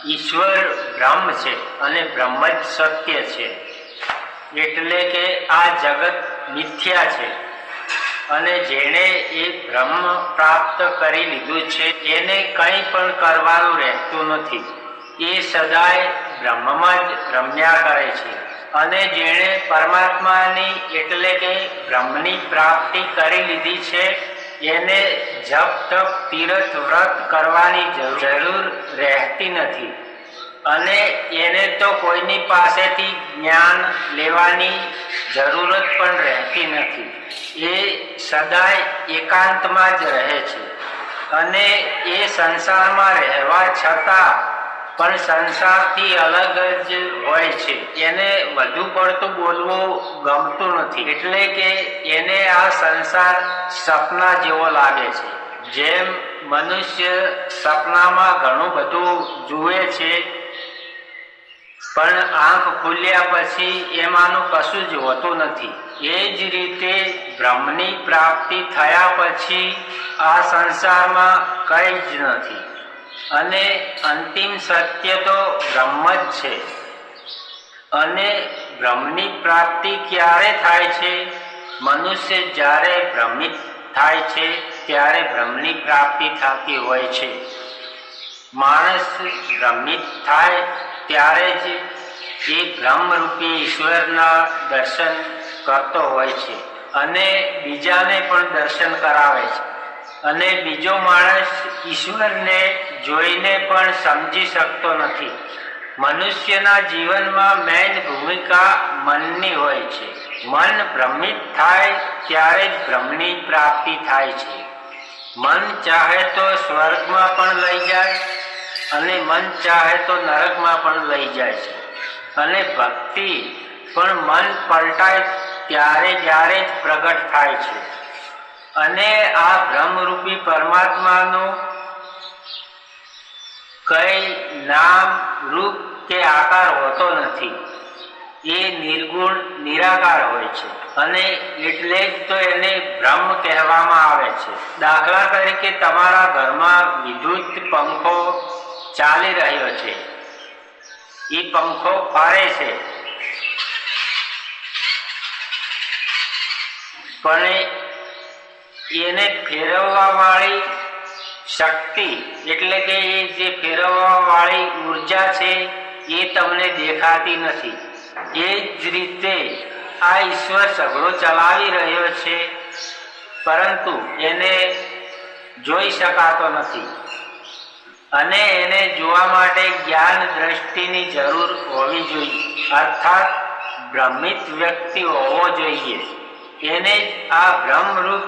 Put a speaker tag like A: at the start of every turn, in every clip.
A: ઈશ્વર બ્રહ્મ છે અને બ્રહ્મ જ સત્ય છે, એટલે કે આ જગત મિથ્યા છે અને જેણે એ બ્રહ્મ પ્રાપ્ત કરી લીધું છે એને કંઈ પણ કરવાનું રહેતું નથી. એ સદાય બ્રહ્મમાં જ રમ્યા કરે છે. અને જેણે પરમાત્માની એટલે કે બ્રહ્મની પ્રાપ્તિ કરી લીધી છે એને જપ તપ તીર્થ વ્રત કરવાની જરૂર રહેતી નથી અને એને તો કોઈની પાસેથી જ્ઞાન લેવાની જરૂરત પણ રહેતી નથી. એ સદાય એકાંતમાં જ રહે છે અને એ સંસારમાં રહેવા છતાં પણ સંસારથી અલગ જ હોય છે. એને વધુ પડતું બોલવું ગમતું નથી, એટલે કે એને આ સંસાર સપના જેવો લાગે છે. જેમ મનુષ્ય સપનામાં ઘણું બધું જુએ છે પણ આંખ ખુલ્યા પછી એમાંનું કશું જ હોતું નથી, એ જ રીતે બ્રહ્મની પ્રાપ્તિ થયા પછી આ સંસારમાં કંઈ જ નથી અને અંતિમ સત્ય તો બ્રહ્મ જ છે. અને બ્રહ્મની પ્રાપ્તિ ક્યારે થાય છે? મનુષ્ય જ્યારે ભ્રમિત થાય છે ત્યારે બ્રહ્મની પ્રાપ્તિ થતી હોય છે. માણસ ભ્રમિત થાય ત્યારે જ એ બ્રહ્મરૂપી ઈશ્વરના દર્શન કરતો હોય છે અને બીજાને પણ દર્શન કરાવે છે. અને બીજો માણસ ઈશ્વરને જોઈને પણ સમજી શકતો નથી. મનુષ્યના જીવનમાં મેઇન ભૂમિકા મનની હોય છે. મન ભ્રમિત થાય ત્યારે જ બ્રહ્મની પ્રાપ્તિ થાય છે. મન ચાહે તો સ્વર્ગમાં પણ લઈ જાય અને મન ચાહે તો નરકમાં પણ લઈ જાય છે. અને ભક્તિ પણ મન પલટાય ત્યારે જ પ્રગટ થાય છે. અને આ બ્રહ્મરૂપી પરમાત્માનું કઈ નામ રૂપ કે આકાર હોતો નથી. એ નિર્ગુણ નિરાકાર હોય છે અને એટલે જ તો એને બ્રહ્મ કહેવામાં આવે છે. દાખલા તરીકે તમારા ઘરમાં વિદ્યુત પંખો ચાલી રહ્યો છે. એ પંખો ફરે છે પણ એને ફેરવવા વાળી શક્તિ એટલે કે એ જે ફેરવવા વાળી ઉર્જા છે એ તમને દેખાતી નથી. એ જ રીતે આ ઈશ્વર સઘળો ચલાવી રહ્યો છે પરંતુ એને જોઈ શકાતો નથી અને એને જોવા માટે જ્ઞાન દ્રષ્ટિની જરૂર હોવી જોઈએ, અર્થાત બ્રહ્મિત વ્યક્તિ હોવો જોઈએ. એને આ બ્રહ્મરૂપ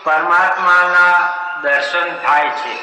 A: પરમાત્માના દર્શન થાય છે.